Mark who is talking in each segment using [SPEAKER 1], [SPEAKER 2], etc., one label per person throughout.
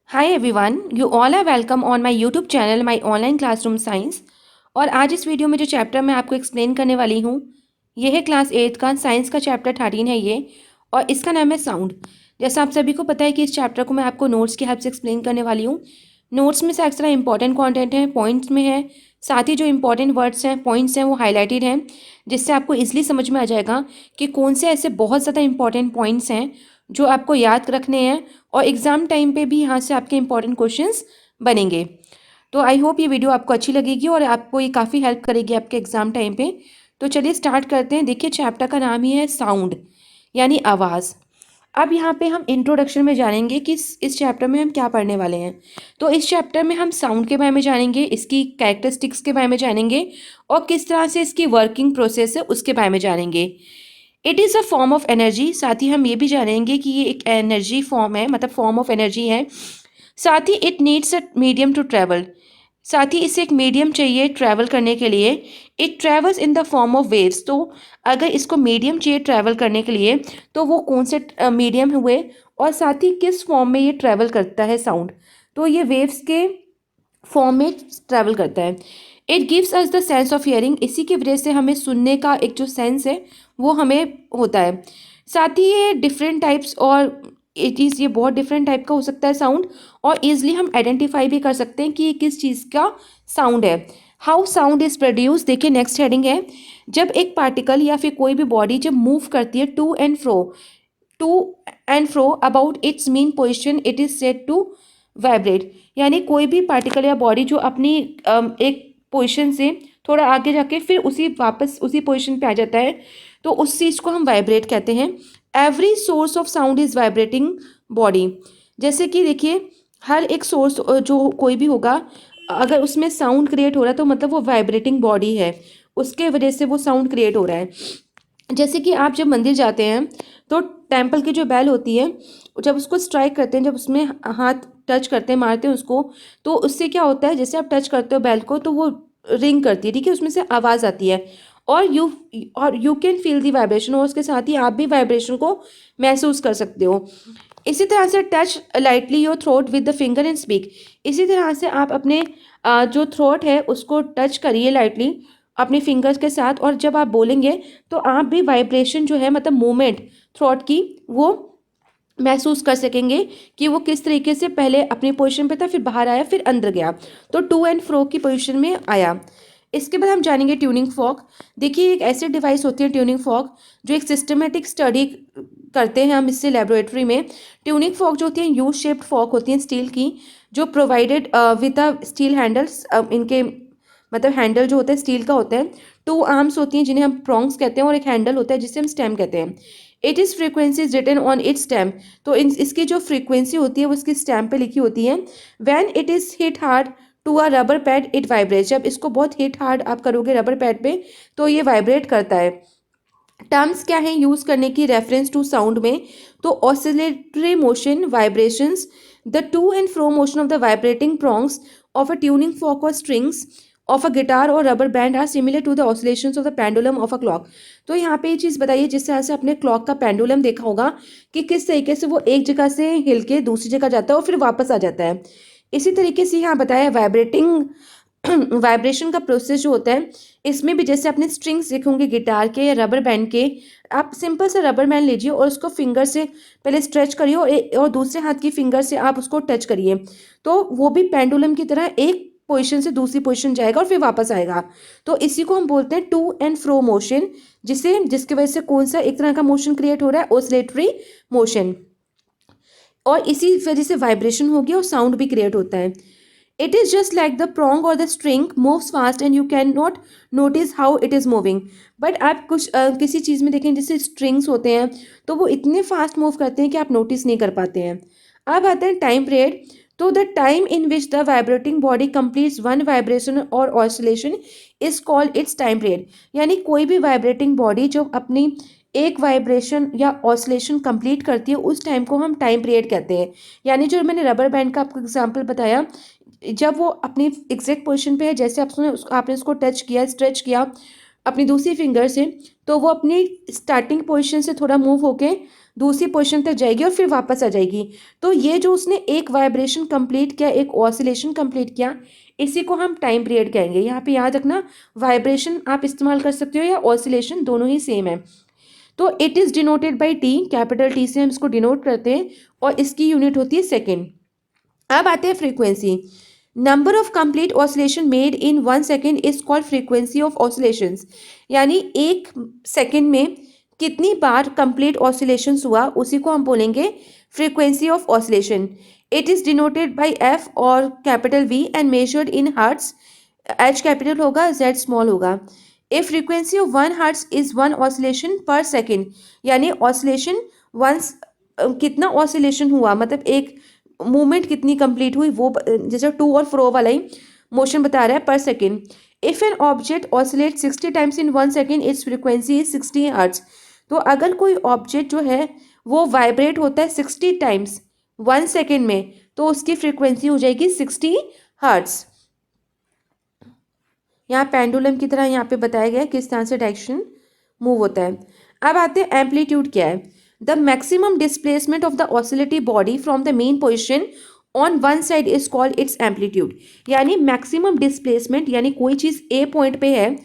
[SPEAKER 1] Hi everyone, you all are welcome on my YouTube channel my online classroom science. और आज इस video में जो चैप्टर मैं आपको एक्सप्लेन करने वाली हूँ, ये है क्लास 8 का साइंस का चैप्टर 13 है ये, और इसका नाम है साउंड। जैसा आप सभी को पता है कि इस चैप्टर को मैं आपको नोट्स की हेल्प से एक्सप्लेन करने वाली हूँ। नोट्स में से अक्सर इंपॉर्टेंट कॉन्टेंट है, पॉइंट्स में है, साथ ही जो इंपॉर्टेंट वर्ड्स हैं, पॉइंट्स हैं, वो हाईलाइटेड हैं, जिससे आपको ईजिली समझ में आ जाएगा कि कौन से ऐसे बहुत ज़्यादा इंपॉर्टेंट पॉइंट्स हैं जो आपको याद रखने हैं, और एग्ज़ाम टाइम पे भी यहाँ से आपके इंपॉर्टेंट क्वेश्चंस बनेंगे। तो आई होप ये वीडियो आपको अच्छी लगेगी और आपको ये काफ़ी हेल्प करेगी आपके एग्ज़ाम टाइम पे। तो चलिए स्टार्ट करते हैं। देखिए, चैप्टर का नाम ही है साउंड, यानी आवाज़। अब यहाँ पे हम इंट्रोडक्शन में जानेंगे कि इस चैप्टर में हम क्या पढ़ने वाले हैं। तो इस चैप्टर में हम साउंड के बारे में जानेंगे, इसकी कैरेक्टरिस्टिक्स के बारे में जानेंगे, और किस तरह से इसकी वर्किंग प्रोसेस है उसके बारे में जानेंगे। It is a form of energy, साथ ही हम ये भी जानेंगे कि ये एक एनर्जी फॉर्म है, मतलब फॉर्म ऑफ एनर्जी है। साथ ही it needs a medium to travel, साथ ही इसे एक मीडियम चाहिए ट्रैवल करने के लिए। It travels in the form of waves, तो अगर इसको मीडियम चाहिए ट्रैवल करने के लिए, तो वो कौन से मीडियम हुए, और साथ ही किस फॉर्म में ये ट्रैवल करता है साउंड। तो ये वेव्स के फॉर्म में ट्रैवल करता है। It gives us the sense of hearing, इसी की वजह से हमें सुनने का एक जो सेंस है वो हमें होता है। साथ ही ये डिफरेंट टाइप्स, और ये बहुत डिफरेंट टाइप का हो सकता है साउंड, और ईजिली हम आइडेंटिफाई भी कर सकते हैं कि ये किस चीज़ का साउंड है। हाउ साउंड इज प्रोड्यूस, देखिए नेक्स्ट हेडिंग है, जब एक पार्टिकल या फिर कोई भी बॉडी जब मूव करती है to and fro about its mean position, it is said to vibrate. यानी कोई भी पार्टिकल या बॉडी जो अपनी एक पोजीशन से थोड़ा आगे जाके फिर उसी वापस उसी पोजीशन पे आ जाता है, तो उस चीज़ को हम वाइब्रेट कहते हैं। Every source of sound is vibrating body, जैसे कि देखिए, हर एक सोर्स जो कोई भी होगा, अगर उसमें साउंड क्रिएट हो रहा है तो मतलब वो वाइब्रेटिंग बॉडी है, उसके वजह से वो साउंड क्रिएट हो रहा है। जैसे कि आप जब मंदिर जाते हैं तो टेम्पल की जो बेल होती है, जब उसको स्ट्राइक करते हैं, जब उसमें हाथ टच करते हैं, मारते हैं उसको, तो उससे क्या होता है, जैसे आप टच करते हो बेल को तो वो रिंग करती है, ठीक है, उसमें से आवाज़ आती है, और you can feel the vibration, और उसके साथ ही आप भी वाइब्रेशन को महसूस कर सकते हो। इसी तरह से touch lightly your throat with the finger and speak, इसी तरह से आप अपने जो थ्रोट है उसको टच करिए लाइटली अपने फिंगर्स के साथ, और जब आप बोलेंगे तो आप भी वाइब्रेशन जो है, मतलब मूवमेंट थ्रोट की, वो महसूस कर सकेंगे कि वो किस तरीके से पहले अपनी पोजीशन पे था, फिर बाहर आया, फिर अंदर गया, तो टू एंड फ्रो की पोजीशन में आया। इसके बाद हम जानेंगे ट्यूनिंग फॉर्क। देखिए, एक ऐसी डिवाइस होती है ट्यूनिंग फॉर्क, जो एक सिस्टमेटिक स्टडी करते हैं हम इससे लेबोरेटरी में। ट्यूनिंग फॉर्क जो होती है यू शेप्ड फॉर्क होती है स्टील की, जो provided with a steel handles, इनके मतलब हैंडल जो होता है स्टील का होता है। टू आर्म्स होती हैं जिन्हें हम प्रोंग्स कहते हैं, और एक हैंडल होता है जिसे हम स्टेम कहते हैं। It is frequency is written on its stem, तो इसकी जो फ्रीक्वेंसी होती है वो इसकी स्टैम्प पे लिखी होती है। When it is hit hard to a rubber pad it vibrate, जब इसको बहुत हिट हार्ड आप करोगे रबर पैड पे तो ये वाइब्रेट करता है। टर्म्स क्या है यूज़ करने की रेफरेंस टू साउंड में, तो oscillatory motion, vibrations, the to and fro motion of the vibrating prongs of a tuning fork और स्ट्रिंग्स ऑफ अ गिटार और rubber band are similar to the oscillations of the pendulum of a clock. तो यहाँ पे ये चीज़ बताइए, जिस तरह से आपने क्लॉक का पेंडुलम देखा होगा कि किस तरीके से वो एक जगह से हिल के दूसरी जगह जाता है और फिर वापस आ जाता है। इसी तरीके से यहाँ बताया वाइब्रेटिंग वाइब्रेशन का प्रोसेस जो होता है, इसमें भी जैसे अपने स्ट्रिंग्स देखे होंगे गिटार के या रबर बैंड के, आप सिंपल सा रबर बैंड लीजिए और उसको फिंगर से पहले स्ट्रेच करिए, और दूसरे हाथ की फिंगर से आप उसको टच करिए, तो वो भी पेंडुलम की तरह एक पोजीशन से दूसरी पोजीशन जाएगा और फिर वापस आएगा। तो इसी को हम बोलते हैं टू एंड फ्रो मोशन, जिसकी वजह से कौन सा एक तरह का मोशन क्रिएट हो रहा है, ऑसिलेटरी मोशन, और इसी वजह से वाइब्रेशन होगी और साउंड भी क्रिएट होता है। It is just like the prong और the string moves fast and you can not notice how it is moving. But आप कुछ किसी चीज़ में देखें, जैसे स्ट्रिंग्स होते हैं तो वो इतने फास्ट मूव करते हैं कि आप नोटिस नहीं कर पाते हैं। अब आते हैं टाइम पीरियड। तो the time in which the vibrating body completes one vibration और oscillation is called its time period. यानी कोई भी वाइब्रेटिंग बॉडी जो अपनी एक वाइब्रेशन या ऑसिलेशन कंप्लीट करती है, उस टाइम को हम टाइम पीरियड कहते हैं। यानी जो मैंने रबर बैंड का आपको एग्जांपल बताया, जब वो अपनी एग्जैक्ट पोजीशन पे है, जैसे आप सुने आपने उसको टच किया, स्ट्रेच किया, अपनी दूसरी फिंगर से, तो वो अपनी स्टार्टिंग पोजीशन से थोड़ा मूव होके दूसरी पोजीशन तक जाएगी और फिर वापस आ जाएगी। तो ये जो उसने एक वाइब्रेशन कंप्लीट किया, एक ऑसिलेशन कंप्लीट किया, इसी को हम टाइम पीरियड कहेंगे। यहाँ पे याद रखना, वाइब्रेशन आप इस्तेमाल कर सकते हो या ऑसिलेशन, दोनों ही सेम है। तो it is denoted by T, capital T से हम इसको डिनोट करते हैं और इसकी यूनिट होती है सेकेंड। अब आते हैं frequency. Number of complete oscillation made in 1 second is called frequency of oscillations. यानी 1 सेकेंड में कितनी बार कंप्लीट ऑसिलेशंस हुआ, उसी को हम बोलेंगे frequency of oscillation. It is denoted by F और capital V and measured in hertz. H capital होगा, जेड स्मॉल होगा। A frequency of 1 hertz is 1 oscillation per second. यानी ऑसिलेशन वंस, कितना ऑसिलेशन हुआ मतलब एक मूवमेंट कितनी कंप्लीट हुई, वो जैसे टू और फ्रो वाला ही मोशन बता रहा है, पर second. If an object oscillate 60 times in 1 second, it's frequency is 60 hertz. तो अगर कोई ऑब्जेक्ट जो है वो वाइब्रेट होता है 60 टाइम्स 1 सेकेंड में, तो उसकी फ्रीक्वेंसी हो जाएगी 60 हर्ट्ज। यहाँ पेंडुलम की तरह यहाँ पे बताया गया है किस तरह से डायरेक्शन मूव होता है। अब आते हैं एम्पलीट्यूड क्या है। The maximum displacement of the oscillatory body from the main position on one side is called it's amplitude. यानी मैक्सिमम डिस्प्लेसमेंट, यानी कोई चीज़ ए पॉइंट पे है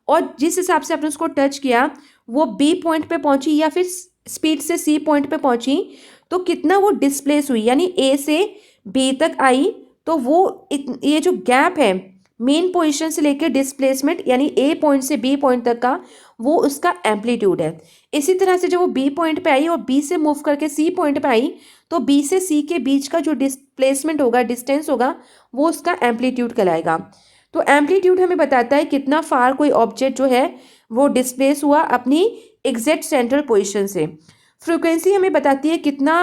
[SPEAKER 1] और जिस हिसाब से आपने उसको टच किया वो बी पॉइंट पे पहुंची या फिर स्पीड से सी पॉइंट पे पहुंची, तो कितना वो डिस्प्लेस हुई, यानी ए से बी तक आई, तो वो ये जो गैप है मेन पोजीशन से लेकर डिस्प्लेसमेंट यानी ए पॉइंट से बी पॉइंट तक का, वो उसका एम्पलीट्यूड है। इसी तरह से जब वो बी पॉइंट पे आई और बी से मूव करके सी पॉइंट पे आई, तो बी से सी के बीच का जो डिस्प्लेसमेंट होगा, डिस्टेंस होगा, वो उसका एम्पलीट्यूड कहलाएगा। तो एम्पलीट्यूड हमें बताता है कितना फार कोई ऑब्जेक्ट जो है वो डिस्प्लेस हुआ अपनी एग्जैक्ट सेंट्रल पोजिशन से। फ्रिक्वेंसी हमें बताती है कितना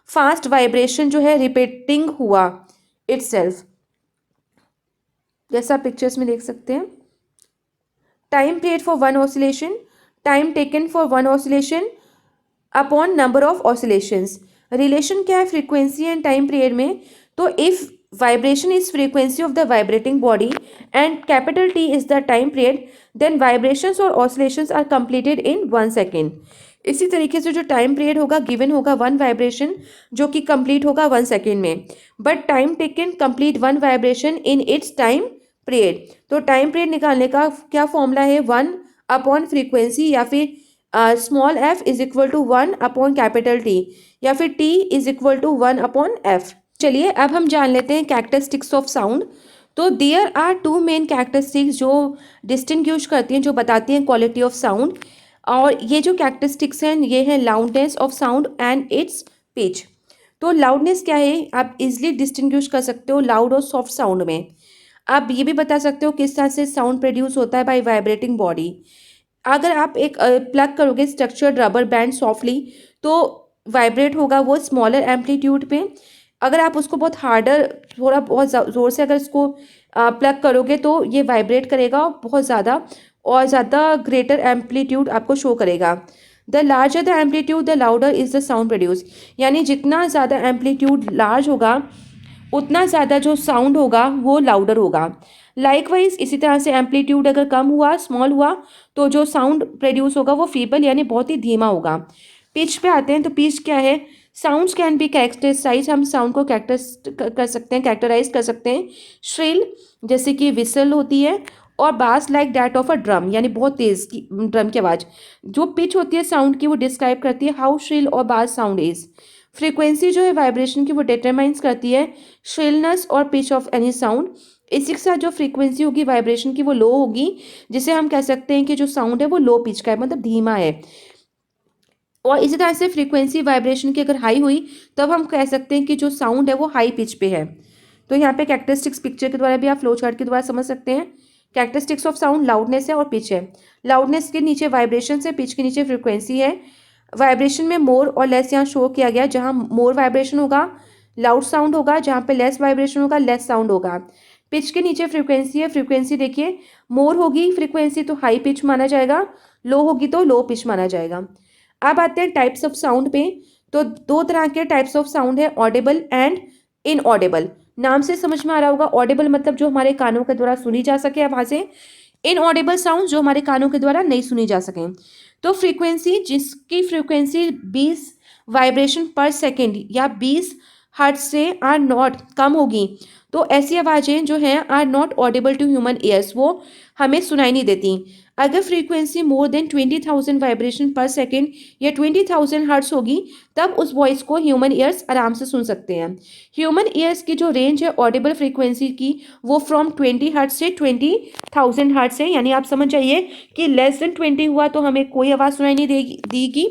[SPEAKER 1] फास्ट वाइब्रेशन जो है रिपीटिंग हुआ इटसेल्फ, जैसा पिक्चर्स में देख सकते हैं। Time period for one oscillation, time taken for one oscillation upon number of oscillations. Relation क्या है फ्रीक्वेंसी एंड टाइम पीरियड में? तो if vibration is frequency of the vibrating body and capital T is the time period, then vibrations और oscillations are completed in 1 second. इसी तरीके से जो time period होगा गिवन होगा वन वाइब्रेशन जो कि कंप्लीट होगा 1 सेकेंड में, but time taken complete one vibration in its time period. तो टाइम पीरियड निकालने का क्या फॉर्मूला है? 1/फ्रीक्वेंसी या फिर small F is equal to 1/कैपिटल टी, या फिर टी इज इक्वल टू 1/एफ। चलिए अब हम जान लेते हैं कैरेक्टरिस्टिक्स ऑफ साउंड। तो there are two main characteristics जो डिस्टिंग्विश करती हैं, जो बताती हैं क्वालिटी ऑफ साउंड। और ये जो कैरेक्टरिस्टिक्स हैं ये हैं loudness of sound and it's pitch. तो लाउडनेस क्या है, आप इजिली डिस्टिंग्विश कर सकते हो लाउड और सॉफ्ट साउंड में। आप ये भी बता सकते हो किस तरह से साउंड प्रोड्यूस होता है बाय वाइब्रेटिंग बॉडी। अगर आप एक प्लग करोगे स्ट्रक्चर्ड रबर बैंड सॉफ्टली, तो वाइब्रेट होगा वो स्मॉलर एम्पलीट्यूड पे। अगर आप उसको बहुत हार्डर, थोड़ा बहुत ज़ोर से अगर इसको प्लग करोगे तो ये वाइब्रेट करेगा बहुत ज़्यादा और ज़्यादा ग्रेटर एम्पलीट्यूड आपको शो करेगा। The larger the amplitude the louder is the sound produce. यानी जितना ज़्यादा एम्पलीट्यूड लार्ज होगा उतना ज़्यादा जो साउंड होगा वो लाउडर होगा। लाइकवाइज इसी तरह से एम्पलीट्यूड अगर कम हुआ, स्मॉल हुआ, तो जो साउंड प्रोड्यूस होगा वो फीबल यानी बहुत ही धीमा होगा। पिच पे आते हैं, तो पिच क्या है? साउंड्स कैन बी कैरेक्टराइज, हम साउंड को कैरेक्टराइज कर सकते हैं। श्रिल जैसे कि विसल होती है, और बास like that of a drum, यानी बहुत तेज की ड्रम की आवाज़। जो पिच होती है साउंड की वो डिस्क्राइब करती है हाउ श्रिल और बास साउंड इज। फ्रीक्वेंसी जो है वाइब्रेशन की वो डिटरमाइंस करती है श्रिलनेस और पिच ऑफ एनी साउंड। इसी के साथ जो फ्रीक्वेंसी होगी वाइब्रेशन की वो लो होगी, जिसे हम कह सकते हैं कि जो साउंड है वो लो पिच का है, मतलब धीमा है। और इसी तरह से फ्रीक्वेंसी वाइब्रेशन की अगर हाई हुई तब हम कह सकते हैं कि जो साउंड है वो हाई पिच पे है। तो यहाँ पे कैरेक्टरिस्टिक्स पिक्चर के द्वारा भी आप फ्लो चार्ट के द्वारा समझ सकते हैं। कैरेक्टरिस्टिक्स ऑफ साउंड लाउडनेस है और पिच है। लाउडनेस के नीचे वाइब्रेशन है, पिच के नीचे फ्रीक्वेंसी है। वाइब्रेशन में मोर और लेस यहाँ शो किया गया, जहाँ मोर वाइब्रेशन होगा लाउड साउंड होगा, जहाँ पे लेस वाइब्रेशन होगा लेस साउंड होगा। पिच के नीचे फ्रीक्वेंसी है, फ्रीक्वेंसी देखिए मोर होगी फ्रीक्वेंसी तो हाई पिच माना जाएगा, लो होगी तो लो पिच माना जाएगा। अब आते हैं टाइप्स ऑफ साउंड पे। तो दो तरह के टाइप्स ऑफ साउंड है, ऑडिबल एंड इनऑडिबल। नाम से समझ में आ रहा होगा, ऑडिबल मतलब जो हमारे कानों के द्वारा सुनी जा सके आवाज़ें, इनऑडिबल साउंड जो हमारे कानों के द्वारा नहीं सुनी जा सकें। तो फ्रीक्वेंसी जिसकी फ्रीक्वेंसी 20 वाइब्रेशन पर सेकेंड या 20 हर्ट्ज से आर नॉट कम होगी, तो ऐसी आवाज़ें जो हैं are not audible to human ears, वो हमें सुनाई नहीं देती। अगर frequency more than 20,000 vibration per second या 20,000 हर्ट्ज होगी, तब उस वॉइस को ह्यूमन ईयर्स आराम से सुन सकते हैं। ह्यूमन ईयर्स की जो रेंज है ऑडिबल फ्रीक्वेंसी की, वो फ्रॉम 20 हर्ट्ज से 20,000 हर्ट्ज है। यानी आप समझ जाइए कि लेस देन 20 हुआ तो हमें कोई आवाज़ सुनाई नहीं देगी।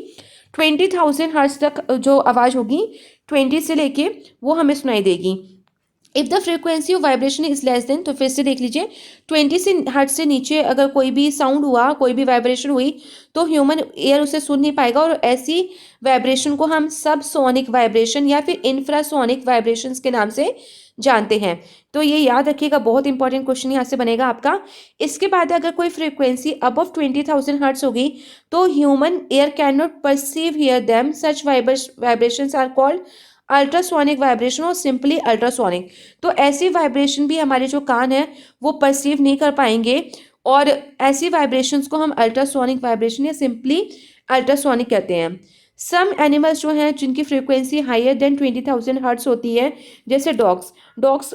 [SPEAKER 1] 20,000 हर्ट्ज तक जो आवाज़ होगी 20 से लेके वो हमें सुनाई देगी। If the frequency of vibration is less than, तो फिर से देख लीजिए 20 से हर्ट्ज से नीचे अगर कोई भी साउंड हुआ, कोई भी वाइब्रेशन हुई, तो ह्यूमन ईयर उसे सुन नहीं पाएगा। और ऐसी वाइब्रेशन को हम सब सोनिक वाइब्रेशन या फिर इंफ्रासोनिक वाइब्रेशंस के नाम से जानते हैं। तो ये याद रखिएगा, बहुत इंपॉर्टेंट क्वेश्चन यहाँ से बनेगा आपका। इसके बाद अगर कोई फ्रीक्वेंसी अबव 20,000 हर्ट्ज होगी, तो human ear can not perceive hear them, such vibrations are called ultrasonic vibration और सिंपली अल्ट्रासोनिक। तो ऐसी वाइब्रेशन भी हमारे जो कान है वो परसीव नहीं कर पाएंगे, और ऐसी वाइब्रेशंस को हम अल्ट्रासोनिक वाइब्रेशन या सिंपली अल्ट्रासोनिक कहते हैं। सम एनिमल्स जो हैं जिनकी फ्रीक्वेंसी हायर देन 20,000 हर्ट्ज होती है, जैसे डॉग्स डॉग्स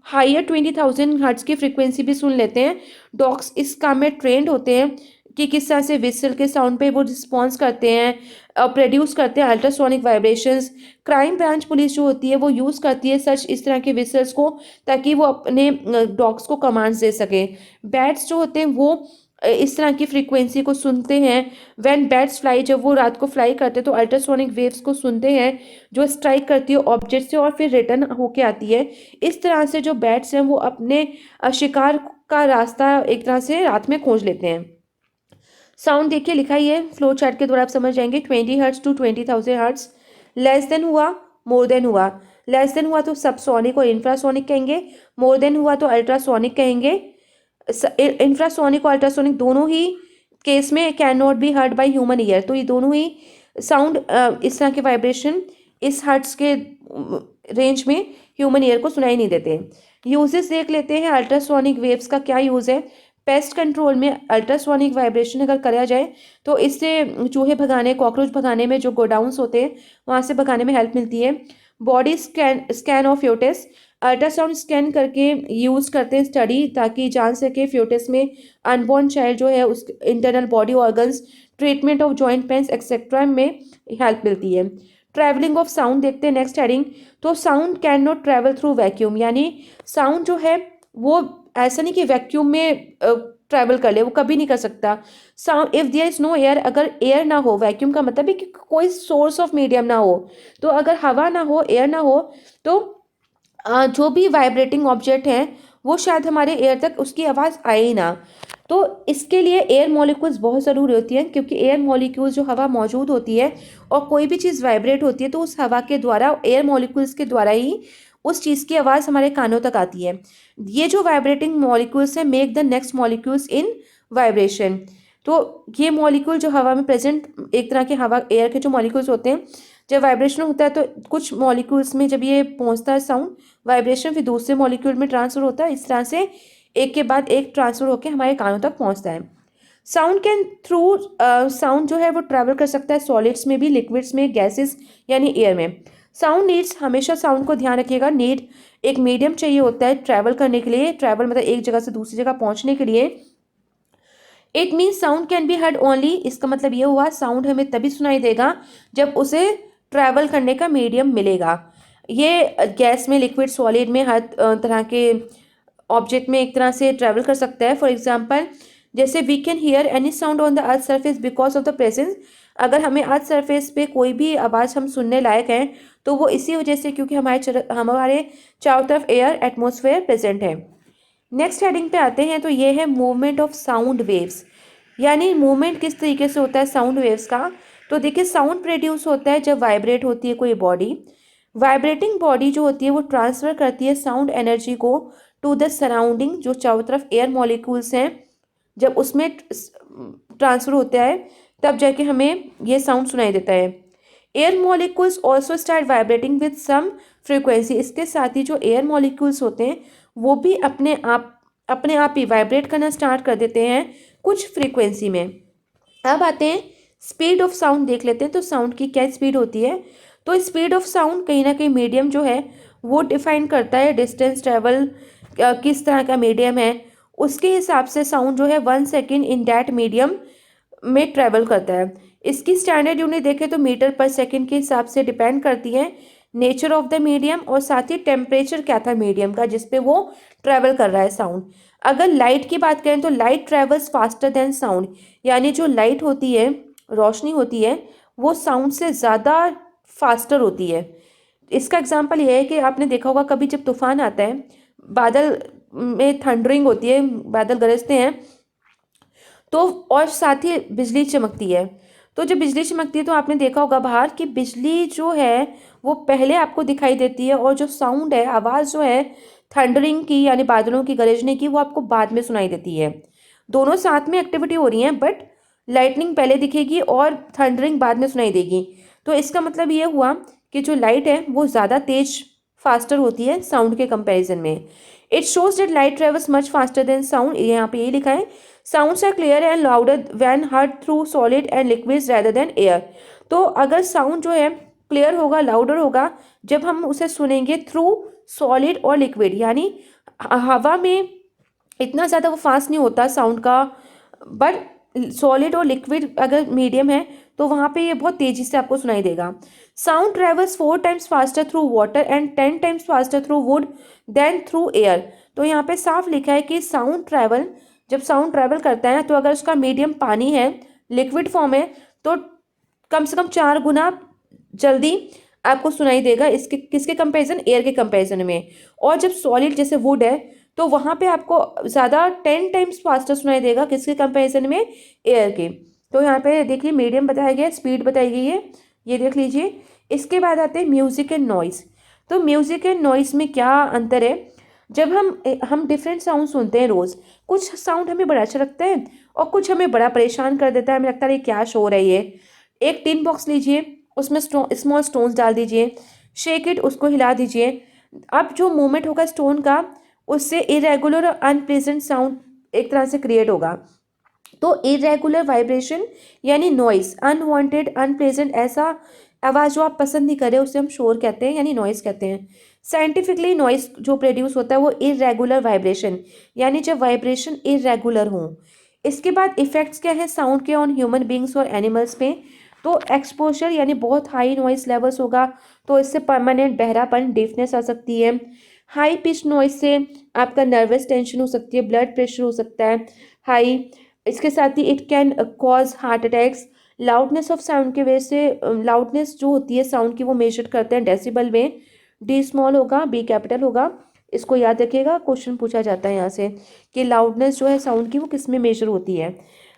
[SPEAKER 1] हायर 20,000 हर्ट्ज की फ्रीक्वेंसी भी सुन लेते हैं। डॉग्स इस काम में ट्रेंड होते हैं कि किस तरह से विसल के साउंड पे वो रिस्पॉन्स करते हैं, प्रोड्यूस करते हैं ultrasonic vibrations. Crime branch police जो होती है वो यूज़ करती है सच इस तरह के विसल्स को, ताकि वो अपने डॉग्स को कमांड्स दे सके। बैट्स जो होते हैं वो इस तरह की फ्रीक्वेंसी को सुनते हैं। व्हेन बैट्स फ्लाई, जब वो रात को फ्लाई करते हैं तो अल्ट्रासोनिक वेव्स को सुनते हैं जो स्ट्राइक करती है ऑब्जेक्ट से और फिर रिटर्न होके आती है। इस तरह से जो बैट्स हैं वो अपने शिकार का रास्ता एक तरह से रात में खोज लेते हैं। साउंड देखिए लिखा ही है, फ्लो चार्ट के द्वारा आप समझ जाएंगे। 20 hertz to 20,000 hertz. Less than हुआ, मोर देन हुआ। लेस देन हुआ तो सबसोनिक और इंफ्रासोनिक कहेंगे, मोर देन हुआ तो अल्ट्रासोनिक कहेंगे। इंफ्रासोनिक और अल्ट्रासोनिक दोनों ही केस में can not be heard by human ear. तो ये दोनों ही साउंड इस तरह के वाइब्रेशन इस हर्ट्ज के रेंज में ह्यूमन ईयर को सुनाई नहीं देते। यूजेस देख लेते हैं अल्ट्रासोनिक वेव्स का क्या यूज़ है। पेस्ट कंट्रोल में अल्ट्रासोनिक वाइब्रेशन अगर करा जाए तो इससे चूहे भगाने, कॉकरोच भगाने में जो गोडाउंस होते हैं वहाँ से भगाने में हेल्प मिलती है। Body scan of foetus, ultrasound scan करके यूज़ करते हैं स्टडी, ताकि जान सके फ्यूटस में अनबॉर्न चाइल्ड जो है उस internal body organs, treatment of joint pains etcetera में हेल्प मिलती है। ट्रैवलिंग ऑफ साउंड देखते हैं नेक्स्ट हेडिंग। तो sound can not travel through vacuum, यानी साउंड जो है वो ऐसा नहीं कि वैक्यूम में ट्रैवल कर ले, वो कभी नहीं कर सकता। Sound if there is no air, अगर एयर ना हो, वैक्यूम का मतलब है कि कोई सोर्स ऑफ मीडियम ना हो, तो अगर हवा ना हो, एयर ना हो, तो जो भी वाइब्रेटिंग ऑब्जेक्ट हैं वो शायद हमारे एयर तक उसकी आवाज़ आए ही ना। तो इसके लिए एयर मॉलिक्यूल्स बहुत ज़रूरी होती हैं, क्योंकि एयर मॉलिक्यूल्स जो हवा मौजूद होती है और कोई भी चीज़ वाइब्रेट होती है तो उस हवा के द्वारा, एयर मॉलिक्यूल्स के द्वारा ही उस चीज़ की आवाज़ हमारे कानों तक आती है। ये जो वाइब्रेटिंग मॉलिक्यूल्स हैं make the next molecules in vibration. तो ये मॉलिक्यूल जो हवा में प्रेजेंट एक तरह के हवा एयर के जो मॉलिक्यूल्स होते हैं, जब वाइब्रेशन होता है तो कुछ मॉलिक्यूल्स में जब ये पहुंचता है साउंड वाइब्रेशन, फिर दूसरे मॉलिक्यूल में ट्रांसफर होता है। इस तरह से एक के बाद एक ट्रांसफर होकर हमारे कानों तक पहुंचता है। साउंड कैन थ्रू साउंड जो है वो ट्रैवल कर सकता है सॉलिड्स में भी, लिक्विड्स में, गैसेस यानी एयर में। साउंड नीड्स, हमेशा साउंड को ध्यान रखिएगा, नीड एक मीडियम चाहिए होता है ट्रैवल करने के लिए। ट्रैवल मतलब एक जगह से दूसरी जगह पहुंचने के लिए। It means sound can be heard only, इसका मतलब ये हुआ साउंड हमें तभी सुनाई देगा जब उसे ट्रैवल करने का मीडियम मिलेगा। ये गैस में, लिक्विड, सॉलिड में, हर तरह के ऑब्जेक्ट में एक तरह से ट्रैवल कर सकता है। फॉर एग्जाम्पल जैसे we can hear any sound on the earth surface because of the presence, अगर हमें अर्थ सरफेस पे कोई भी आवाज़ हम सुनने लायक हैं तो वो इसी वजह से क्योंकि हमारे चारों तरफ एयर एटमॉस्फेयर प्रेजेंट है। नेक्स्ट हेडिंग पे आते हैं, तो ये है मूवमेंट ऑफ साउंड वेव्स, यानी मूवमेंट किस तरीके से होता है साउंड वेव्स का। तो देखिए साउंड प्रोड्यूस होता है जब वाइब्रेट होती है कोई बॉडी। वाइब्रेटिंग बॉडी जो होती है वो ट्रांसफ़र करती है साउंड एनर्जी को टू द सराउंडिंग, जो चारों तरफ एयर मॉलिक्यूल्स हैं, जब उसमें ट्रांसफ़र होता है तब जाके हमें ये साउंड सुनाई देता है। Air molecules also start vibrating with some frequency, इसके साथ ही जो एयर मॉलिक्यूल्स होते हैं वो भी अपने आप अपने आप ही वाइब्रेट करना स्टार्ट कर देते हैं कुछ फ्रीक्वेंसी में। अब आते हैं स्पीड ऑफ साउंड देख लेते हैं। तो साउंड की क्या स्पीड होती है? तो स्पीड ऑफ साउंड कहीं ना कहीं मीडियम जो है वो डिफाइन करता है डिस्टेंस ट्रेवल किस तरह का मीडियम है, उसके हिसाब से साउंड जो है 1 सेकेंड इन दैट मीडियम में ट्रेवल करता है। इसकी स्टैंडर्ड यूनिट देखें तो मीटर पर सेकेंड के हिसाब से डिपेंड करती है नेचर ऑफ द मीडियम और साथ ही टेम्परेचर क्या था मीडियम का जिस पे वो ट्रेवल कर रहा है साउंड। अगर लाइट की बात करें तो light travels faster than sound, यानी जो लाइट होती है, रोशनी होती है, वो साउंड से ज़्यादा फास्टर होती है। इसका एग्जांपल ये है कि आपने देखा होगा कभी जब तूफान आता है, बादल में थंडरिंग होती है, बादल गरजते हैं, तो और साथ ही बिजली चमकती है। तो जब बिजली चमकती है तो आपने देखा होगा बाहर कि बिजली जो है वो पहले आपको दिखाई देती है और जो साउंड है, आवाज़ जो है थंडरिंग की यानी बादलों की गरजने की, वो आपको बाद में सुनाई देती है। दोनों साथ में एक्टिविटी हो रही है बट लाइटनिंग पहले दिखेगी और थंडरिंग बाद में सुनाई देगी। तो इसका मतलब ये हुआ कि जो लाइट है वो ज़्यादा तेज फास्टर होती है साउंड के कंपैरिजन में। It shows that light travels much faster than sound. यहाँ पे यही लिखा है sounds are clear and louder when heard through solid and liquids rather than air. तो अगर साउंड जो है क्लियर होगा, लाउडर होगा जब हम उसे सुनेंगे थ्रू सॉलिड और लिक्विड, यानी हवा में इतना ज़्यादा वो फास्ट नहीं होता साउंड का, बट सॉलिड और लिक्विड अगर मीडियम है तो वहाँ पे ये बहुत तेज़ी से आपको सुनाई देगा। Sound travels 4 times faster through water and 10 times faster through wood than through air. तो यहाँ पे साफ लिखा है कि जब साउंड ट्रैवल करता है तो अगर उसका मीडियम पानी है, लिक्विड फॉर्म है, तो कम से कम 4 गुना जल्दी आपको सुनाई देगा इसके किसके कंपैरिजन, एयर के कंपैरिजन में। और जब सॉलिड जैसे वुड है तो वहाँ पे आपको ज़्यादा 10 टाइम्स फास्टर सुनाई देगा किसके कंपैरिजन में, एयर के। तो यहाँ पे देखिए मीडियम बताया गया है, स्पीड बताई गई है, ये देख लीजिए। इसके बाद आते हैं म्यूज़िक एंड नॉइस। तो म्यूज़िक एंड नॉइस में क्या अंतर है? जब हम डिफरेंट साउंड सुनते हैं रोज़, कुछ साउंड हमें बड़ा अच्छा लगता है और कुछ हमें बड़ा परेशान कर देता है, हमें लगता है ये क्या शोर है ये। एक टिन बॉक्स लीजिए, उसमें स्मॉल स्टोन्स डाल दीजिए, शेक इट, उसको हिला दीजिए। अब जो मूवमेंट होगा स्टोन का, उससे इरेगुलर और अनप्लेजेंट साउंड एक तरह से क्रिएट होगा। तो इरेगुलर वाइब्रेशन यानी नॉइस, अनवांटेड अनप्लेजेंट ऐसा आवाज़ जो आप पसंद नहीं कर रहे उसे हम शोर कहते हैं यानी नॉइस कहते हैं। साइंटिफिकली नॉइस जो प्रोड्यूस होता है वो इरेगुलर वाइब्रेशन, यानी जब वाइब्रेशन इरेगुलर हो। इसके बाद इफेक्ट्स क्या है साउंड के ऑन ह्यूमन बींग्स और एनिमल्स पे? तो एक्सपोजर यानी बहुत हाई नॉइस लेवल्स होगा तो इससे परमानेंट बहरापन, डिफनेस आ सकती है। हाई पिच नॉइस से आपका नर्वस टेंशन हो सकती है, ब्लड प्रेशर हो सकता है हाई। इसके साथ ही it can cause heart attacks. Loudness of sound की वजह से, लाउडनेस जो होती है साउंड की वो मेजर करते हैं डेसिबल में। डी स्मॉल होगा, बी कैपिटल होगा, इसको याद रखिएगा, क्वेश्चन पूछा जाता है यहाँ से कि लाउडनेस जो है साउंड की वो किस में मेजर होती है।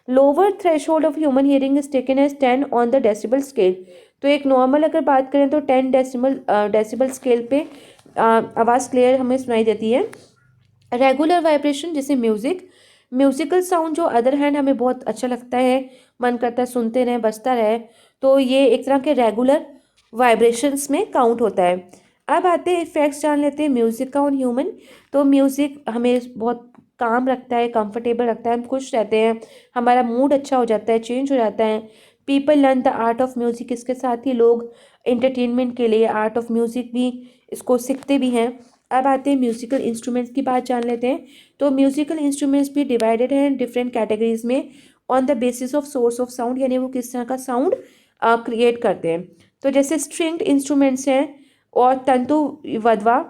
[SPEAKER 1] Lower threshold of human hearing is taken as 10 on the decibel scale. तो एक नॉर्मल अगर बात करें तो 10 डेसिबल स्केल पे आवाज़ क्लियर हमें सुनाई देती है। रेगुलर वाइब्रेशन जैसे म्यूजिकल साउंड जो अदर हैंड हमें बहुत अच्छा लगता है, मन करता है सुनते रहें, बजता रहे, तो ये एक तरह के रेगुलर वाइब्रेशंस में काउंट होता है। अब आते हैं इफेक्ट्स जान लेते हैं म्यूज़िक का ऑन ह्यूमन। तो म्यूज़िक हमें बहुत काम रखता है, कंफर्टेबल रखता है, हम खुश रहते हैं, हमारा मूड अच्छा हो जाता है, चेंज हो जाता है। People learn the art of music, इसके साथ ही लोग एंटरटेनमेंट के लिए आर्ट ऑफ म्यूज़िक भी इसको सीखते भी हैं। अब आते हैं म्यूज़िकल इंस्ट्रूमेंट्स की बात जान लेते हैं। तो म्यूज़िकल इंस्ट्रूमेंट्स भी डिवाइडेड हैं डिफरेंट कैटेगरीज में on the basis of source of sound, यानी वो किस तरह का साउंड क्रिएट करते हैं। तो जैसे स्ट्रिंग्ड इंस्ट्रूमेंट्स हैं और तंतु वधवा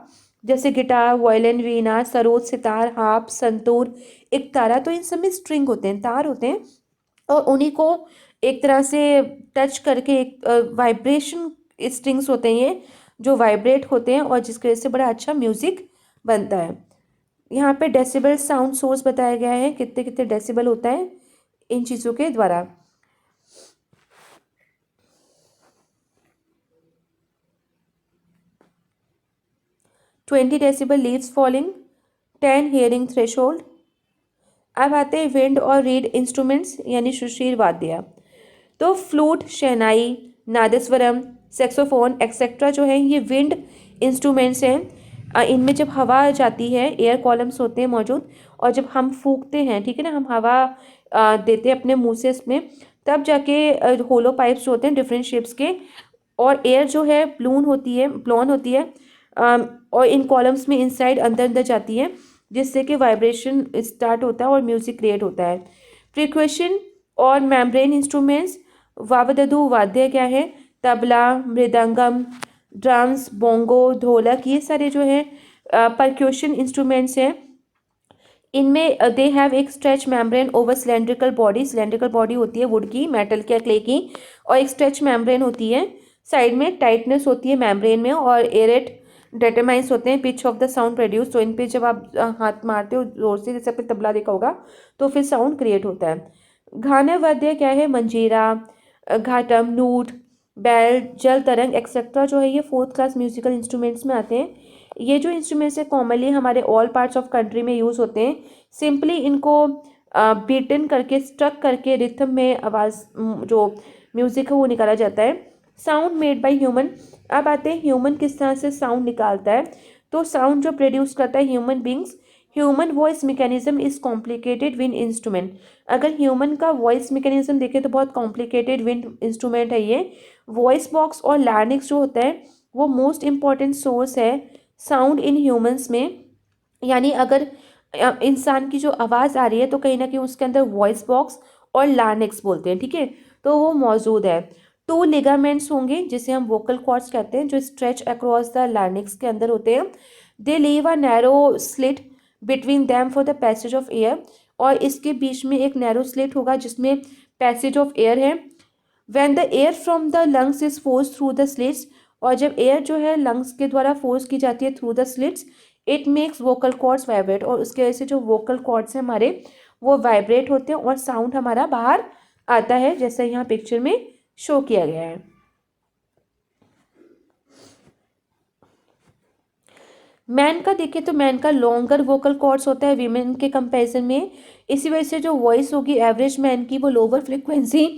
[SPEAKER 1] जैसे गिटार, वायलिन, वीणा, सरोद, सितार, हार्प, संतूर, एकतारा। तो इन सब में स्ट्रिंग होते हैं, तार होते हैं, और उन्हीं को एक तरह से टच करके एक वाइब्रेशन स्ट्रिंग्स होते हैं ये जो वाइब्रेट होते हैं और जिसकी वजह से बड़ा अच्छा म्यूज़िक बनता है। यहाँ पे डेसिबल साउंड सोर्स बताया गया है, कितने कितने डेसिबल होता है इन चीज़ों के द्वारा। Twenty decibel leaves falling, 10 hearing threshold. अब आते हैं विंड और रीड इंस्ट्रूमेंट्स यानी सुशीर वाद्य। तो फ्लूट, शहनाई, नादस्वरम, सेक्सोफोन एक्सेट्रा जो है ये विंड इंस्ट्रूमेंट्स हैं इनमें जब हवा जाती है, एयर कॉलम्स होते हैं मौजूद, और जब हम फूंकते हैं, ठीक है ना, हम हवा देते हैं अपने मुंह से इसमें, तब जाके होलो पाइप्स जो होते हैं डिफरेंट शेप्स के, और एयर जो है ब्लोन होती है, और इन कॉलम्स में इनसाइड अंदर अंदर जाती है, जिससे कि वाइब्रेशन स्टार्ट होता है और म्यूजिक क्रिएट होता है। फ्रिक्वेशन और मेम्ब्रेन इंस्ट्रूमेंट्स, वावदधु वाद्य क्या है, तबला, मृदंगम, ड्रम्स, बोंगो, ढोलक, ये सारे जो है परक्यूशन इंस्ट्रूमेंट्स हैं। इनमें दे हैव एक stretch membrane over cylindrical body होती है वुड की, मेटल की या क्ले की, और एक स्ट्रेच मेम्ब्रेन होती है साइड में, टाइटनेस होती है मेम्ब्रेन में, और एरेट डेटरमाइंस होते हैं pitch of the sound produce. तो इन पे जब आप हाथ मारते हो जोर से, जैसे आपने तबला देखा होगा, तो फिर साउंड क्रिएट होता है। घाना वाद्य क्या है, मंजीरा, घाटम, नूट, बैल, जल तरंग एक्सेट्रा जो है ये फोर्थ क्लास म्यूजिकल इंस्ट्रूमेंट्स में आते हैं। ये जो इंस्ट्रूमेंट्स है कॉमनली हमारे ऑल पार्ट्स ऑफ कंट्री में यूज़ होते हैं। सिंपली इनको बीटन करके, स्ट्रक करके रिथम में आवाज़ जो म्यूज़िक है वो निकाला जाता है। साउंड मेड बाय ह्यूमन, अब आते हैं ह्यूमन किस तरह से साउंड निकालता है। तो साउंड जो प्रोड्यूस करता है human beings, human voice mechanism is complicated wind instrument. अगर ह्यूमन का वॉइस मैकेनिज्म देखें तो बहुत कॉम्प्लिकेटेड विंड इंस्ट्रूमेंट है ये। वॉइस बॉक्स और लार्निक्स जो होता है वो मोस्ट इम्पॉर्टेंट सोर्स है साउंड इन ह्यूमंस में। यानी अगर इंसान की जो आवाज़ आ रही है तो कहीं ना कहीं उसके अंदर वॉइस बॉक्स और लार्निक्स बोलते हैं, ठीक है, तो वो मौजूद है। टू लिगामेंट्स होंगे जिसे हम वोकल कॉर्ड्स कहते हैं, जो स्ट्रेच अक्रॉस द लार्निक्स के अंदर होते हैं। They leave a narrow slit between them for the passage of air, और इसके बीच में एक नैरो स्लिट होगा जिसमें पैसेज ऑफ एयर है। When the air from the lungs is force through the slits, और जब एयर जो है लंग्स के द्वारा फोर्स की जाती है through the slits, it makes vocal cords vibrate, और उसके वजह से जो वोकल कॉर्ड्स हैं हमारे वो वाइब्रेट होते हैं और साउंड हमारा बाहर आता है, जैसा यहाँ पिक्चर में शो किया गया है। मैन का देखें तो मैन का लॉन्गर वोकल कॉर्ड्स होता है वीमेन के कंपैरिजन में। इसी वजह से जो वॉइस होगी एवरेज मैन की वो लोअर फ्रिक्वेंसी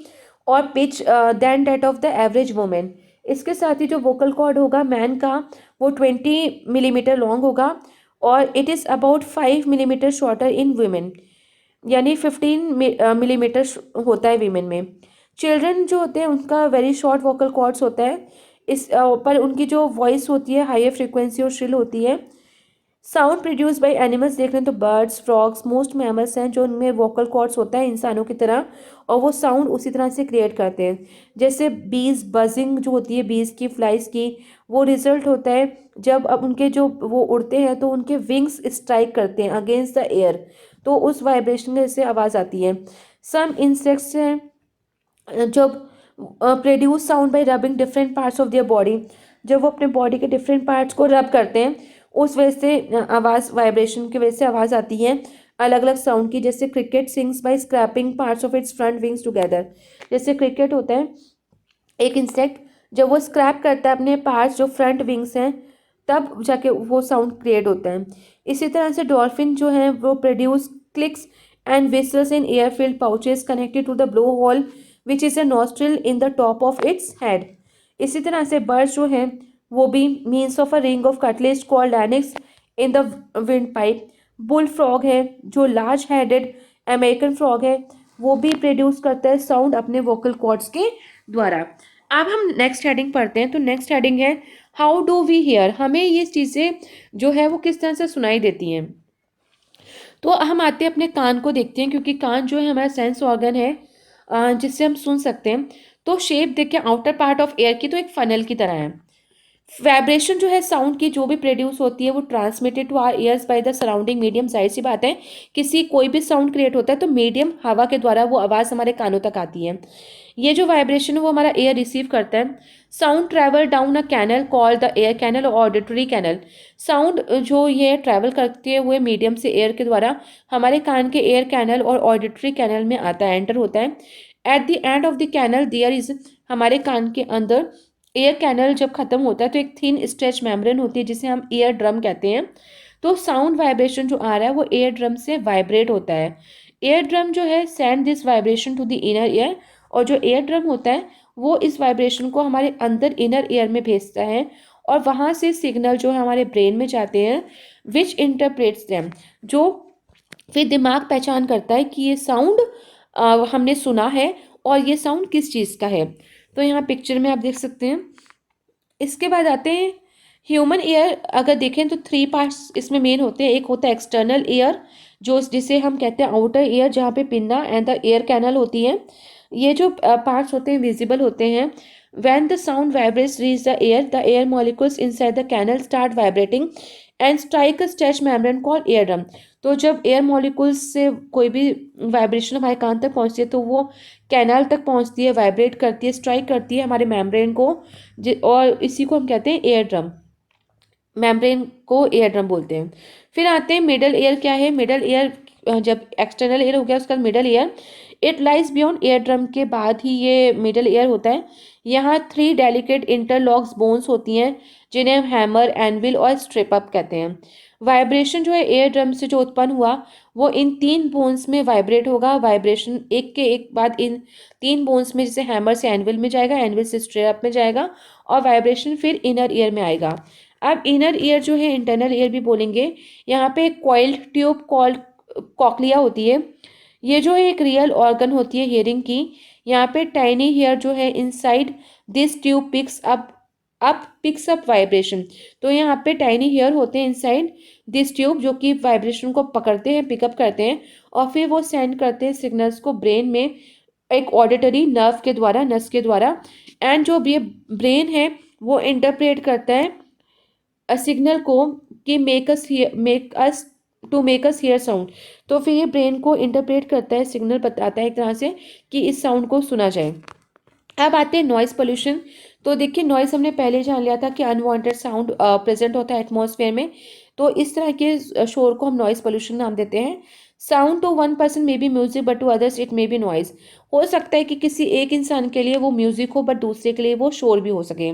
[SPEAKER 1] और pitch than that of the average women. इसके साथ ही जो वोकल कॉर्ड होगा मैन का वो 20 मिलीमीटर लॉन्ग होगा, और it is about 5 millimetre shorter in women, यानी 15 मिलीमीटर होता है वीमेन में। चिल्ड्रन जो होते हैं उनका वेरी शॉर्ट वोकल कॉर्ड्स होता है, इस पर उनकी जो वॉइस होती है हाई फ्रीक्वेंसी और श्रिल होती है। साउंड प्रोड्यूस बाय एनिमल्स देख रहे हैं तो बर्ड्स, फ्रॉग्स, मोस्ट मैमल्स हैं जो उनमें वोकल कॉर्ड्स होता है इंसानों की तरह, और वो साउंड उसी तरह से क्रिएट करते हैं। जैसे बीज बजिंग जो होती है बीज की, फ्लाइज की, वो रिजल्ट होता है जब अब उनके जो वो उड़ते हैं तो उनके विंग्स स्ट्राइक करते हैं अगेंस्ट द एयर, तो उस वाइब्रेशन से आवाज़ आती है। सम इंसेक्ट्स हैं जब produce sound bye rubbing different parts of their body, जब वो अपने बॉडी के डिफरेंट पार्ट्स को रब करते हैं उस वजह से आवाज़, वाइब्रेशन की वजह से आवाज़ आती है अलग अलग साउंड की। जैसे cricket sings by scraping parts of its front wings together, जैसे क्रिकेट होता है एक इंसेक्ट, जब वो स्क्रैप करता है अपने पार्ट्स जो फ्रंट विंग्स हैं तब जाके वो साउंड क्रिएट होता है। इसी तरह से डॉल्फिन जो है वो produce clicks and whistles in air filled pouches connected to the blowhole which is a nostril in the top of its head. इसी तरह से बर्ड्स जो हैं वो भी means of a ring of cartilage called larynx in the windpipe. Bull frog है जो large headed American frog है, वो भी प्रोड्यूस करता है साउंड अपने वोकल कॉर्ड्स के द्वारा। अब हम नेक्स्ट हेडिंग पढ़ते हैं, तो नेक्स्ट हेडिंग है हाउ डू वी हियर, हमें ये चीज़ें जो है वो किस तरह से सुनाई देती हैं। तो हम आते हैं अपने कान को देखते हैं, क्योंकि कान जो है हमारा सेंस ऑर्गन है जिससे हम सुन सकते हैं। तो शेप देखिए आउटर पार्ट ऑफ एयर की तो एक फनल की तरह है। वाइब्रेशन जो है साउंड की जो भी प्रोड्यूस होती है वो transmitted to our ears by the surrounding medium. जाहिर सी बात है किसी कोई भी साउंड क्रिएट होता है तो मीडियम हवा के द्वारा वो आवाज़ हमारे कानों तक आती है। ये जो वाइब्रेशन है वो हमारा एयर रिसीव करता है। Sound travel down a canal called the ear canal और ऑडिटरी कैनल। साउंड जो ये ट्रैवल करते हुए मीडियम से एयर के द्वारा हमारे कान के एयर कैनल और ऑडिटरी कैनल में आता है, एंटर होता है। At the end of the canal there is, हमारे कान के अंदर एयर कैनल जब खत्म होता है तो एक थिन स्ट्रेच मेम्ब्रेन होती है जिसे हम ईयर ड्रम कहते हैं। तो साउंड वाइब्रेशन जो आ रहा है वो एयर ड्रम से वाइब्रेट होता है। एयर ड्रम जो है send this vibration to the inner ear, और जो एयर ड्रम होता है वो इस वाइब्रेशन को हमारे अंदर इनर ईयर में भेजता है, और वहाँ से सिग्नल जो है हमारे ब्रेन में जाते हैं, विच इंटरप्रेट्स देम, जो फिर दिमाग पहचान करता है कि ये साउंड हमने सुना है और ये साउंड किस चीज़ का है। तो यहाँ पिक्चर में आप देख सकते हैं। इसके बाद आते हैं ह्यूमन ईयर। अगर देखें तो 3 पार्ट्स इसमें मेन होते हैं। एक होता है एक्सटर्नल ईयर, जो जिसे हम कहते हैं आउटर ईयर, जहाँ पे pinna and the ear canal होती है। ये जो पार्ट्स होते हैं विजिबल होते हैं। When the sound vibrates reach the air molecules inside the canal start vibrating and strike a stretch membrane called eardrum. तो जब एयर मॉलिक्यूल्स से कोई भी वाइब्रेशन हमारे कान तक पहुंचती है तो वो कैनाल तक पहुंचती है, वाइब्रेट करती है, स्ट्राइक करती है हमारे मेम्ब्रेन को, और इसी को हम कहते हैं एयर ड्रम। मेम्ब्रेन को एयर ड्रम बोलते हैं। फिर आते हैं मिडल ईयर। क्या है मिडल ईयर? जब एक्सटर्नल ईयर हो गया उसका middle ear, it lies beyond ear drum के बाद ही ये मिडल ईयर होता है। यहाँ 3 डेलिकेट इंटरलॉक्स बोन्स होती हैं जिन्हें हम हैमर, एनविल और स्ट्रिप अप कहते हैं। वाइब्रेशन जो है एयर ड्रम से जो उत्पन्न हुआ वो इन 3 बोन्स में वाइब्रेट होगा। वाइब्रेशन एक के एक बाद इन 3 बोन्स में, जैसे हैमर से एनविल में जाएगा, एनविल से स्ट्रिप में जाएगा, और वाइब्रेशन फिर इनर ईयर में आएगा। अब इनर ईयर जो है इंटरनल ईयर भी बोलेंगे। यहाँ पे कॉइल्ड ट्यूब कॉल्ड कॉक्लिया होती है। ये जो है एक रियल ऑर्गन होती है हियरिंग की। यहाँ पे टाइनी हेयर जो है inside this tube picks up vibration. तो यहाँ पे टाइनी हेयर होते हैं इनसाइड दिस ट्यूब, जो कि वाइब्रेशन को पकड़ते हैं, पिकअप करते हैं, और फिर वो सेंड करते हैं सिग्नल्स को ब्रेन में एक ऑडिटरी नर्व के द्वारा, नस के द्वारा। एंड जो ये ब्रेन है वो इंटरप्रेट करता है सिग्नल को कि मेक अस हियर साउंड। तो फिर ये ब्रेन को इंटरप्रेट करता है, सिग्नल बताता है एक तरह से कि इस साउंड को सुना जाए। अब आते हैं नॉइस पोल्यूशन। तो देखिए नॉइस हमने पहले जान लिया था कि अनवांटेड साउंड प्रेजेंट होता है एटमॉस्फेयर में। तो इस तरह के शोर को हम नॉइस पोल्यूशन नाम देते हैं। Sound to one person may be music but to others it may be noise. हो सकता है कि किसी एक इंसान के लिए वो म्यूजिक हो बट दूसरे के लिए वो शोर भी हो सके।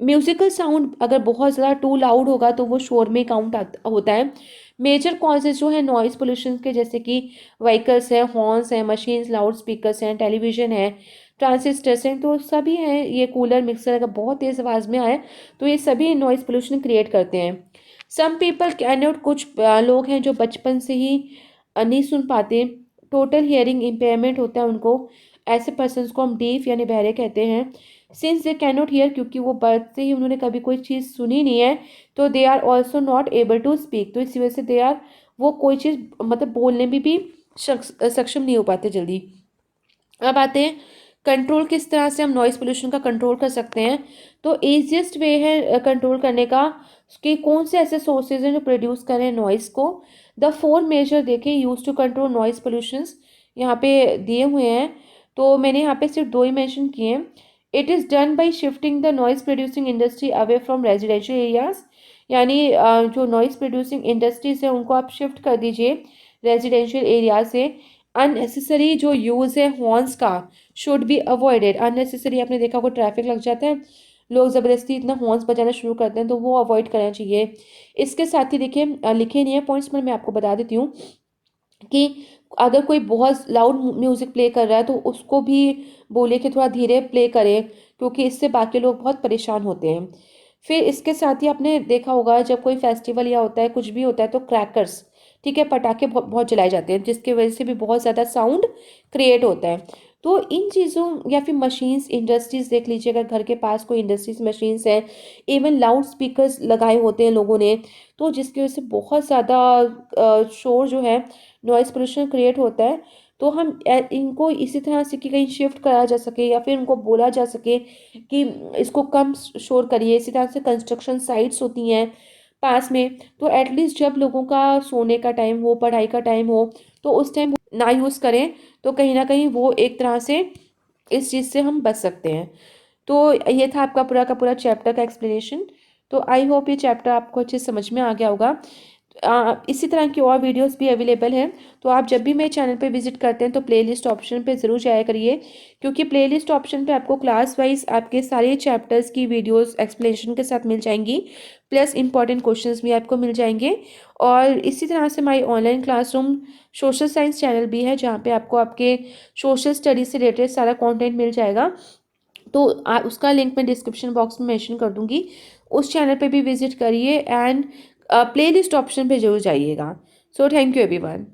[SPEAKER 1] म्यूजिकल साउंड अगर बहुत ज़्यादा टू लाउड होगा तो वो शोर में काउंट होता है। मेजर कॉजेज जो है नॉइस पोल्यूशन के, जैसे कि व्हीकल्स हैं, हॉर्न्स हैं, मशीन्स, लाउड स्पीकर्स हैं, टेलीविजन है, ट्रांसिस्टर्स हैं, तो सभी हैं। ये कूलर, मिक्सर अगर बहुत तेज़ आवाज़ में आए तो ये सभी नॉइस पोल्यूशन क्रिएट करते हैं। सम पीपल कैन नॉट, कुछ लोग हैं जो बचपन से ही नहीं सुन पाते, टोटल हियरिंग इम्पेयरमेंट होता है उनको। ऐसे पर्सनस को हम डीफ यानी बहरे कहते हैं। Since they can not here, क्योंकि वो बर्थ से ही उन्होंने कभी कोई चीज़ सुनी नहीं है, तो they are also not able to speak. तो इसी वजह से दे आर, वो कोई चीज़ मतलब बोलने में भी सक्षम नहीं हो पाते जल्दी। अब आते हैं कंट्रोल, किस तरह से हम नॉइस पोल्यूशन का कंट्रोल कर सकते हैं। तो ईजिएस्ट वे है कंट्रोल करने का कि कौन से ऐसे सोर्सेज हैं जो प्रोड्यूस करें नॉइस को। द 4 मेजर देखें use to control noise pollutions, यहाँ पे दिए हुए हैं। तो मैंने यहाँ पे सिर्फ 2 ही मेंशन किए हैं। It is done by shifting the noise producing industry away from residential areas, यानी जो नॉइस प्रोड्यूसिंग इंडस्ट्रीज है उनको आप शिफ्ट कर दीजिए रेजिडेंशियल एरिया से। अननेसेसरी जो यूज़ है हॉर्न्स का शुड बी अवॉइडेड। अननेसेसरी आपने देखा होगा ट्रैफिक लग जाता है, लोग ज़बरदस्ती इतना हॉर्न्स बजाना शुरू करते हैं, तो वो अवॉइड करना चाहिए। इसके साथ ही देखिए लिखे नहीं है पॉइंट्स, पर मैं आपको बता देती हूँ कि अगर कोई बहुत लाउड म्यूज़िक प्ले कर रहा है तो उसको भी बोले कि थोड़ा धीरे प्ले करें, क्योंकि इससे बाकी लोग बहुत परेशान होते हैं। फिर इसके साथ ही आपने देखा होगा जब कोई फेस्टिवल या होता है, कुछ भी होता है, तो क्रैकर्स, ठीक है, पटाखे बहुत बहुत जलाए जाते हैं, जिसकी वजह से भी बहुत ज़्यादा साउंड क्रिएट होता है। तो इन चीज़ों, या फिर मशीन्स, इंडस्ट्रीज़ देख लीजिए, अगर घर के पास कोई इंडस्ट्रीज मशीन्स हैं, इवन लाउड स्पीकर्स लगाए होते हैं लोगों ने, तो जिसकी वजह से बहुत ज़्यादा शोर जो है, नॉइस पोल्यूशन क्रिएट होता है। तो हम इनको इसी तरह से कि कहीं शिफ्ट करा जा सके, या फिर उनको बोला जा सके कि इसको कम शोर करिए। इसी तरह से कंस्ट्रक्शन साइट्स होती हैं पास में, तो एटलीस्ट जब लोगों का सोने का टाइम हो, पढ़ाई का टाइम हो, तो उस टाइम ना यूज़ करें। तो कहीं ना कहीं वो एक तरह से इस चीज़ से हम बच सकते हैं। तो ये था आपका पूरा का पूरा चैप्टर का एक्सप्लेनेशन। तो आई होप ये चैप्टर आपको अच्छे समझ में आ गया होगा। इसी तरह की और वीडियोस भी अवेलेबल हैं, तो आप जब भी मेरे चैनल पे विजिट करते हैं तो प्लेलिस्ट ऑप्शन पे ज़रूर जाया करिए, क्योंकि प्लेलिस्ट ऑप्शन पे आपको क्लास वाइज आपके सारे चैप्टर्स की वीडियोस एक्सप्लेनेशन के साथ मिल जाएंगी, प्लस इंपॉर्टेंट क्वेश्चंस भी आपको मिल जाएंगे। और इसी तरह से हमारी online classroom social science channel भी है, जहाँ पे आपको आपके सोशल स्टडीज से रिलेटेड सारा कॉन्टेंट मिल जाएगा। तो उसका लिंक मैं डिस्क्रिप्शन बॉक्स में मेंशन कर दूंगी। उस चैनल पे भी विजिट करिए एंड प्लेलिस्ट ऑप्शन पे जरूर जाइएगा। So thank you everyone.